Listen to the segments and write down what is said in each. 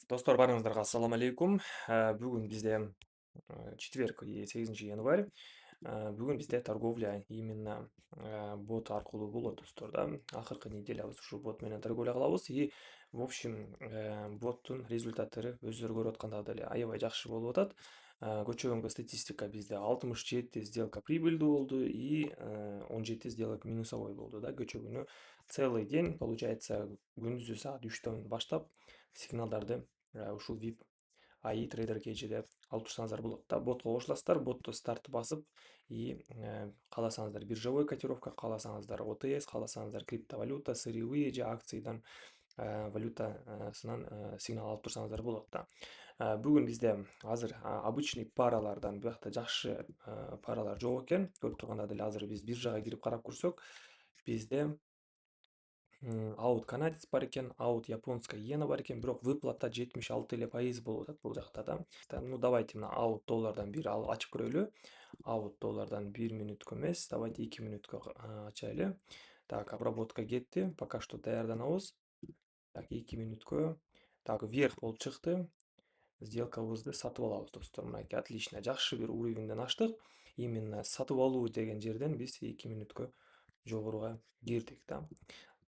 Достор барыңыздарга ассаламу алейкум. Бүгүн бизде четверг, 8 январь. Бүгүн бизде торговля именно бот аркылуу болот достор да. Акыркы неделябыз ушу бот менен торговля кылабыз и в общем боттун результаттары өздөрү көрүп аткандагы деле аябай жакшы болуп атат. Көчөгөнгө статистика бизде 67 сделка прибыльдүү болду и 17 сделка минусовой болду да. Кечээ күнү целый день, получается, күндүзү саат 3-төн баштап сигналдарды ушул VIP AI трейдер кейджиде алып турсаңыздар болот да. Ботко кошуласыздар, ботто старт басып и кааласаңыздар биржевой котировка, кааласаңыздар OTS, кааласаңыздар криптовалюта, сырьевые же акциядан валютасынан сигнал алып турсаңыздар болот да. Бүгүн бизде азыр обычный паралардан биякта жакшы паралар жок экен. Көрүп тургандай эле азыр биз биржага кирип карап көрсөк, бизде аут канадец бар экен, аут японская иена бар экен, бирок выплата 76 эле пайыз болуп атат бул жакта да. Ну давайте мына аут доллардан бир ачып көрөлү. Аут доллардан 1 мүнөткө эмес, давайте 2 мүнөткө ачайлы. Так, обработка кетти. Пока что даярданабыз. Так, 2 мүнөткө. Так, вверх болуп чыкты. Сделкабызды сатып алабыз достор. Мынакей отлично. Жакшы бир уровеньден ачтык. Именно сатып алуу деген жерден биз 2 мүнөткө жогоруга кирдик да.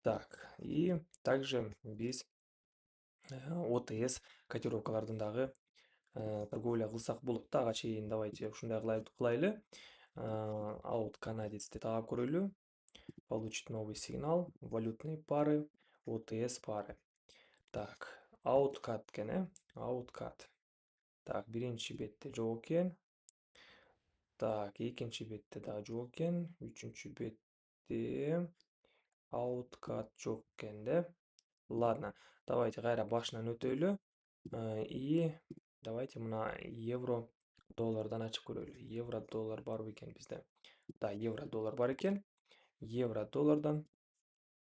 Так, и также биз OTS котировкалардын дагы торговля кылсак болот да. Ага чейин давайте ушундай кылайлы. Аут канадецти таап көрөлү. Получить новый сигнал. Валютные пары, OTS пары. Так, ауткат экен, ауткат. Так, биринчи бетте жок экен. Так, экинчи бетте дагы жок экен. Үчүнчү бетте ауткат жок экен да. Ладно, давайте кайра башынан өтөлү. И давайте мына евро доллардан ачып көрөлү. Евро доллар барбы экен бизде? Да, евро доллар бар экен. Евро доллардан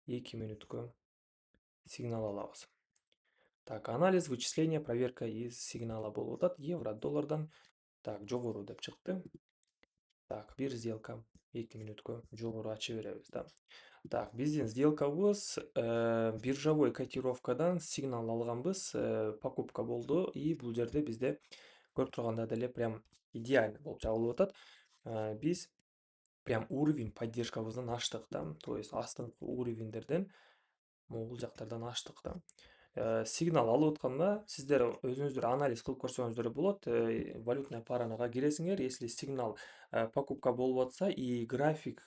2 мүнөткө сигнал алабыз. Так, анализ, вычисление, проверка из сигнала болуп атат. Евро доллардан так жогору деп чыкты. Так, бир сделка 2 мүнөткө жогору ача беребиз да. Так, биздин сделкабыз биржевой котировкадан сигнал алганбыз, покупка болду и бул жерде бизде көрүп тургандай деле прям идеально болуп жабылып атат. Биз прям уровень поддержкабыздан аштык да. То есть астыңкы уровеньдерден могул жактардан аштык да. Сигнал алып атканда сиздер өзүңүздөр анализ кылып көрсөңүздөр болот. Валютная паранага киресиңер, если сигнал покупка болуп атса и график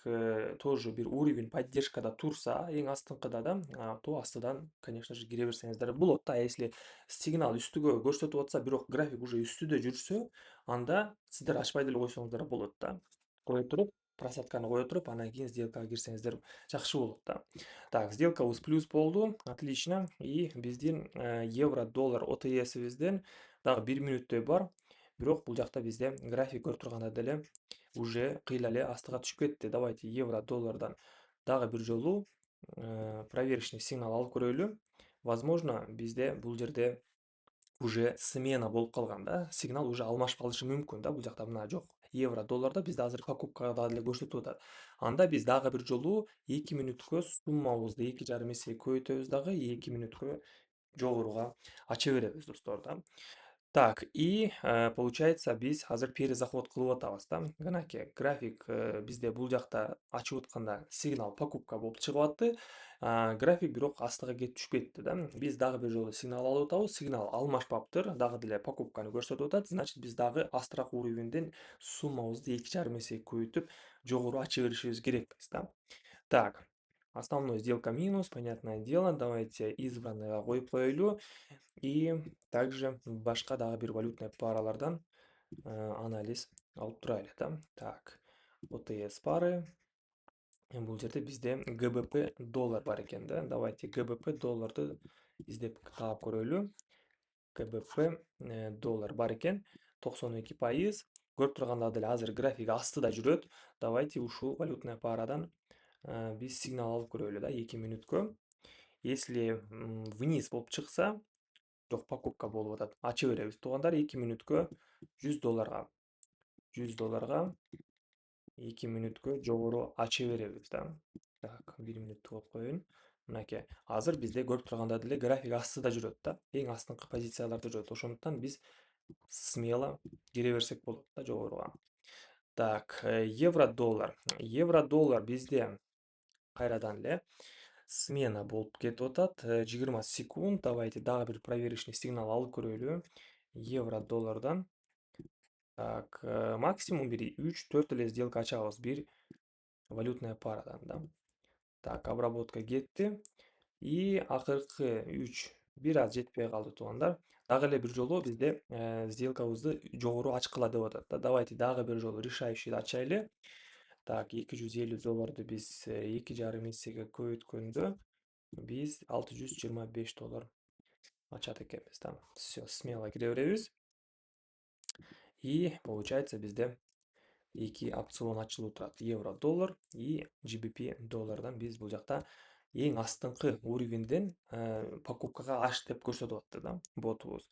тоже бир уровень поддержкада турса, эң астыңкыда да, то астыдан, конечно же, кире берсеңиздер болот да. Если сигнал үстүгө көрсөтүп атса, бирок график уже үстүдө жүрсө, анда сиздер ачпай деле койсоңуздар болот да. Кое туруп, просадканы кое туруп, анан кийин сделкага кирсеңиздер жакшы болот да. Так, сделкабыз плюс болду, отлично. И биздин евро доллар OTS-ибизден дагы 1 мүнөттөй бар. Бирок бул жакта бизде график көрүп тургандай деле уже кыйла эле астыга түшүп кетти. Давайте евро доллардан дагы бир жолу проверочный сигнал алып көрөлү. Возможно, бизде бул жерде уже смена болуп калган да. Сигнал уже алмашып калышы мүмкүн да. Бул жакта мына жок. Евро долларда бизде азыр покупкада деле көрсөтүп атат. Анда биз дагы бир жолу 2 мүнөткө суммабызды 2,5 эсе көбөйтөбүз дагы 2 мүнөткө жогоруга ача беребиз достор да. Так, и получается биз азыр перезаход кылып атабыз да. Мынакей график бизде бул жакта ачып атканда сигнал покупка болуп чыгып атты. График бирок астыга кетип түшүп кетти да. Биз дагы бир жолу сигнал алып атабыз. Сигнал алмашпаптыр. Дагы деле покупканы көрсөтүп атат. Значит, биз дагы астыраак уровеньден суммабызды 2,5 эсе көбөйтүп жогору ача беришибиз керекпиз да. Так, основной сделка минус, понятное дело. Давайте избранныйга коюп коелу. И также башка дагы бир валютный паралардан анализ алып турайлы да. Так, OTS пары. Бул жерде бизде ГБП доллар бар экен да. Давайте ГБП долларды издеп таап көрөлү. ГБП доллар бар экен, 92%. Көрүп тургандай деле азыр график астыда жүрөт. Давайте ушул валютный парадан биз сигнал алып көрөлү да 2 мүнөткө. Если вниз болуп чыкса, жок, покупка болуп атат. Ача беребиз туугандар 2 мүнөткө 100 долларга. 100 долларга 2 мүнөткө жогору ача беребиз да. Так, 1 мүнөттү коюп коеюн. мынакей азыр бизде көрүп тургандай деле график астыда жүрөт да, эң астыңкы позицияларда жүрөт. Ошондуктан биз смело кире берсек болот да жогоруга. Так, евро доллар. Евро доллар бизде кайрадан эле смена болуп кетип атат. 20 секунд. Давайте дагы бир проверочный сигнал алып көрөлү. Евро доллардан. Так, максимум бир 3-4 эле сделка ачабыз бир валютная парадан да. Так, обработка кетти. И акыркы 3 бир аз жетпей калды туугандар. Дагы эле бир жолу бизде сделкабызды жогору ачкыла деп атат да. Давайте дагы бир жолу решающий ачайлы. Так, 250 долларды биз 2,5 эсеге көбөйткөндө биз 625 доллар ачат экенбиз да. Все, смело кире беребиз. И получается бизде эки опцион ачылып турат. Евро доллар и GBP доллардан биз бул жакта эң астыңкы уровеньден покупкага аш деп көрсөтүп атты да ботубуз.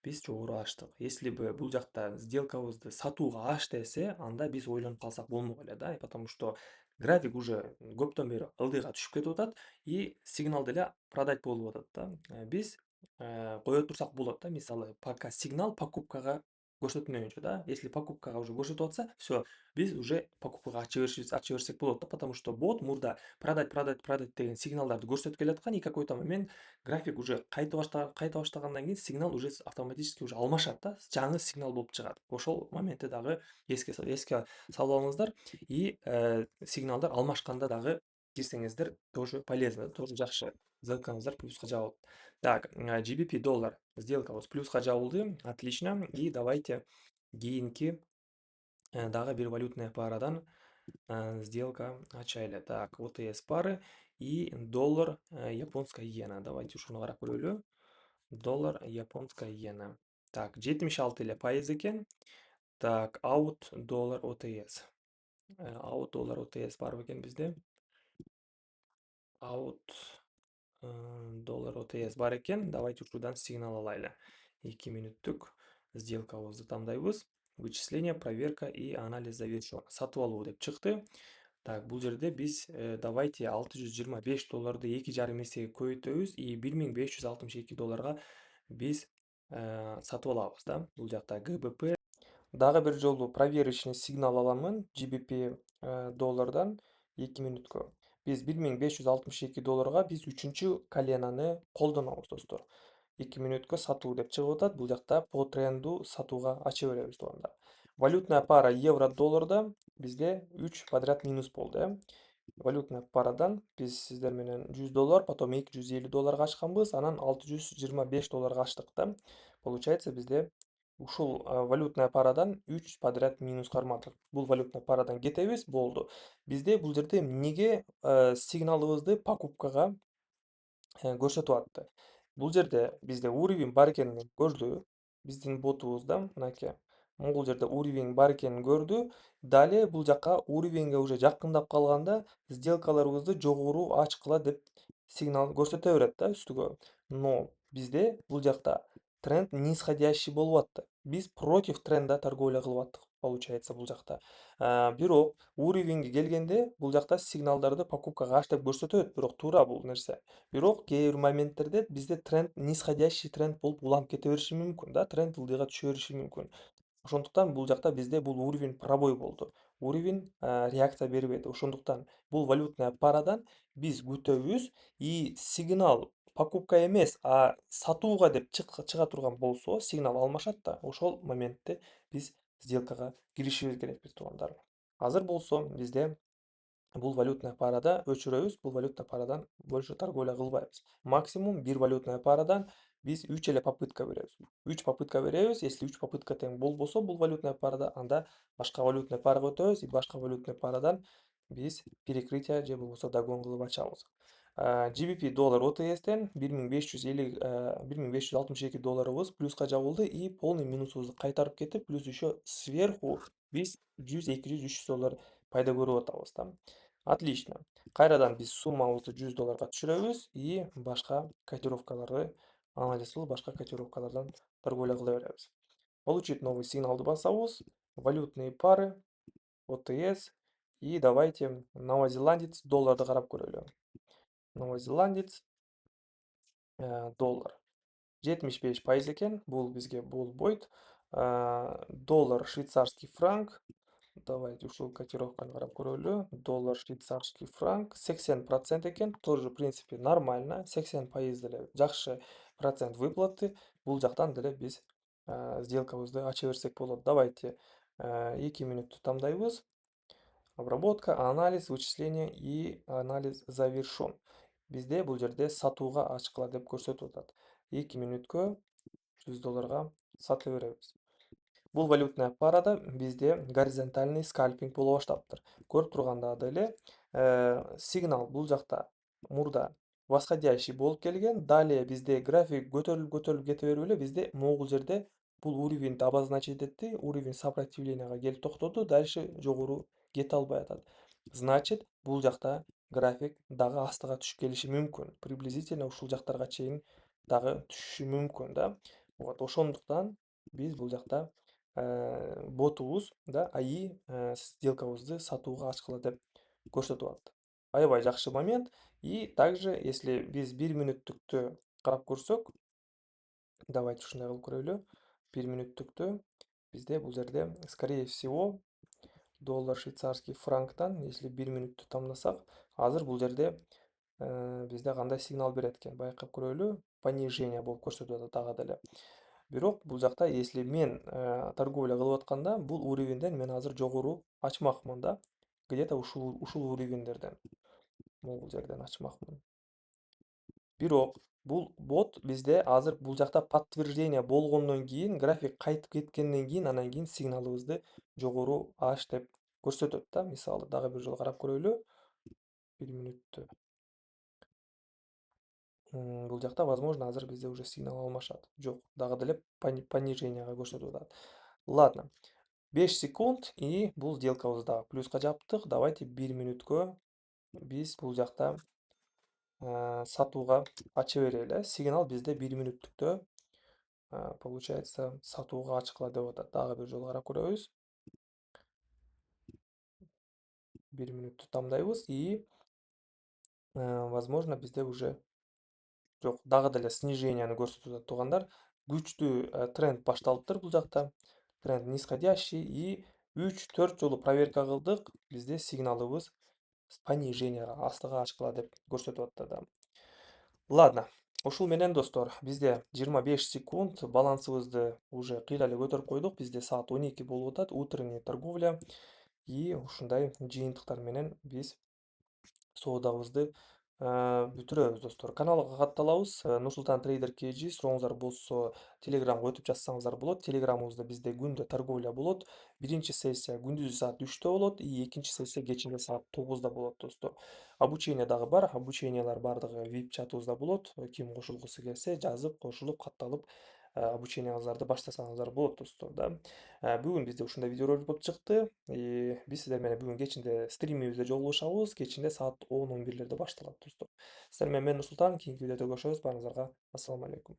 Биз жогору ачтык. Если бы бул жакта сделкабызды сатууга аш десе, анда биз ойлонуп калсак болмок эле да, потому что график уже көптөн бери ылдыйга түшүп кетип атат и сигнал деле продать болуп атат да. Биз кое турсак болот да, мисалы пока сигнал покупкага көрсөтмөйүнчө да. Если покупкага уже көрсөтүп атса, все, биз уже покупкага ача берсек болот да, потому что бот мурда продать деген сигналдарды көрсөтүп келаткан и какой-то момент график уже кайта баштагандан кийин сигнал уже автоматически уже алмашат да, жаңы сигнал болуп чыгат. Ошол моментти дагы эске салып алыңыздар и сигналдар алмашканда дагы кирсеңиздер тоже полезно, тоже жакшы. Сделкаңыздар плюска жабылат. Так, GBP доллар сделкабыз плюска жабылды. Отлично. И давайте кийинки дагы бир валютная парадан сделка ачайлы. Так, OTS пары и доллар японская иена. Давайте ушуну карап көрөлү. Доллар японская иена. Так, 76 эле пайыз экен. Так, аут доллар OTS. Аут доллар OTS бар бекен бизде. Аут доллар OTS бар экен. Давайте ушудан сигнал алайлы. 2 мүнөттүк сделкабызды тандайбыз. Вычисление, проверка и анализ завершен. Сатып алуу деп чыкты. Так, бул жерде биз давайте 625 долларды 2,5 эсеге көбөйтөбүз и 1562 долларга биз сатып алабыз да. Бул жакта GBP. Дагы бир жолу проверочный сигнал аламын GBP доллардан 2 мүнөткө. Биз 1562 долларга биз 3-чү коленаны колдонобуз достор. 2 мүнөткө сатуу деп чыгып атат. Бул жакта по тренду сатууга ача беребиз туугандар. Валютная пара евро долларда бизде 3 подряд минус болду, Валютная парадан биз сиздер менен 100 доллар, потом 250 долларга ачканбыз, анан 625 долларга ачтык да. Получается бизде ушул валютная парадан 3 подряд минус кармадык. Бул валютная парадан кетебиз, болду. Бизде бул жерде эмнеге сигналыбызды покупкага көрсөтүп атты. Бул жерде бизде уровень бар экенин көрдү. Биздин ботубузда мынакей. Бул жерде уровень бар экенин көрдү. Далее бул жака уровеньге уже жакындап калганда сделкаларыбызды жогору ачкыла деп сигнал көрсөтө берет да үстүгө. Но бизде бул жакта тренд нисходящий болуп атты. Биз против тренда торговля кылып аттык, получается бул жакта. Бирок уровеньге келгенде бул жакта сигналдарды покупкага аш деп көрсөтөт, бирок туура бул нерсе. Бирок кээ бир моменттерде бизде тренд нисходящий тренд болуп уланып кете бериши мүмкүн да, тренд ылдыйга түшө бериши мүмкүн. Ошондуктан бул жакта бизде бул уровень пробой болду. Уровень реакция бербеди. Ошондуктан бул валютная парадан биз күтөбүз и сигнал покупка эмес, а сатууга деп чыга турган болсо, сигнал алмашат да, ошол моментте биз сделкага киришибиз керек биз туугандар. Азыр болсо бизде бул валютная парада өчүрөбүз, бул валютная парадан больше торговля кылбайбыз. Максимум бир валютная парадан биз 3 эле попытка беребиз. 3 попытка беребиз. Если 3 попытка тең болбосо бул валютная парада, анда башка валютная парага өтөбүз и башка валютная парадан биз перекрытие же болбосо догон кылып ачабыз. GBP доллар OTS'тен 1562 долларыбыз плюска жабылды и полный минусубузду кайтарып кетип, плюс еще сверху биз 100, 200, 300 доллар пайда көрүп атабыз да. Отлично. Кайрадан биз суммабызды 100 долларга түшүрөбүз и башка котировкаларды анализ кылып, башка котировкалардан торговля кыла беребиз. Получить новый сигналды басабыз. Валютные пары, OTS и давайте новозеландец долларды карап көрөлү. новозеландец, доллар. 75% екен, бұл бізге болбойт. Доллар швейцарский франк. Давайте ушул котировканы карап көрөлү. Доллар швейцарский франк 80% екен. Тоже в принципе нормально. 80% деле жакшы процент выплаты. Бул жактан деле биз сделкабызды ача берсек болот. Давайте 2 мүнөттү тамдайбыз. Обработка, анализ, вычисление и анализ завершен. Бизде бул жерде сатууга ачкыла деп көрсөтүп атат. 2 мүнөткө $100 сатып беребиз. Бул валютная парада бизде горизонтальный скальпинг боло баштаптыр. Көрүп тургандагы эле сигнал бул жакта мурда восходящий болуп келген. Далее бизде график көтөрүлүп кете берип эле бизде могул жерде бул уровеньди обозначить этти, уровень сопротивленияга келип токтоду, дальше жогору кете албай атат. Значит, бул жакта график дагы астыга түшүп келиши мүмкүн. Приблизительно ушул жактарга чейин дагы түшүшү мүмкүн да. Вот ошондуктан биз бул жакта ботубуз да АИ сделкабызды сатууга ачкыла деп көрсөтүп атат. Аябай жакшы момент. И также если биз 1 мүнөттүктү карап көрсөк, давайте ушундай кылып көрөлү. 1 мүнөттүктү бизде бул жерде скорее всего доллар швейцарский франктан, если 1 мүнөттү тамдасак, азыр бул жерде бизде кандай сигнал берет экен, байкап көрөлү. Понижение болуп көрсөтүп атат дагы деле. Бирок бул жакта если мен торговля кылып атканда, бул уровеньден мен азыр жогору ачмакмын да. Где-то ушул уровеньдерден, могул жерден ачмакмын. Бирок бул бот бизде азыр бул жакта подтверждение болгондон кийин, график кайтып кеткенден кийин, анан кийин сигналыбызды жогору аш деп көрсөтөт да. Мисалы дагы бир жолу карап көрөлү. 1 мүнөттү. Бул жакта возможно азыр бизде уже сигнал алмашат. Жок, дагы деле пониженияга көрсөтүп атат. Ладно. 5 секунд и бул сделкабызды дагы плюска жаптык. Давайте 1 мүнөткө биз бул жакта сатууга ача берели. Сигнал бизде 1 мүнөттүктө получается сатууга ачкыла деп атат. Дагы бир жолу карап көрөбүз. 1 мүнөттү тамдайбыз и возможно бизде уже жок, дагы деле сниженияны көрсөтүп атат туугандар. Күчтүү тренд башталыптыр бул жакта. Тренд нисходящий и 3-4 жолу проверка кылдык. Бизде сигналыбыз пониженияга, астыга ачкыла деп көрсөтүп атат да. Ладно. Ушул менен достор, бизде 25 секунд балансыбызды уже кыйла эле көтөрүп койдук. Бизде саат 12 болуп атат, утренняя торговля. И ушундай жыйынтыктар менен биз соодабызды бүтүрөбүз достор. Каналга катталабыз. Нурсултан трейдер KG. Сурооңуздар болсо Телеграмга өтүп жазсаңыздар болот. Телеграмыбызда бизде күндө торговля болот. Биринчи сессия күндүзү саат 3-тө болот, и экинчи сессия кечинде саат 9-да болот достор. Обучение дагы бар. Обучениялар бардыгы VIP чатыбызда болот. Ким кошулгусу келсе, жазып, кошулуп, катталып, обучениябыздарды баштасаңыздар болот достор да. Бүгүн бизде ушундай видеоролик болуп чыкты. Биз сиздер менен бүгүн кечинде стримибизде жолугушабыз. Кечинде саат 10-11 башталат достор. Сиздер менен мен Нурсултан. Кийинки видеодо көрүшөбүз. Баарыңыздарга ассаламу алейкум.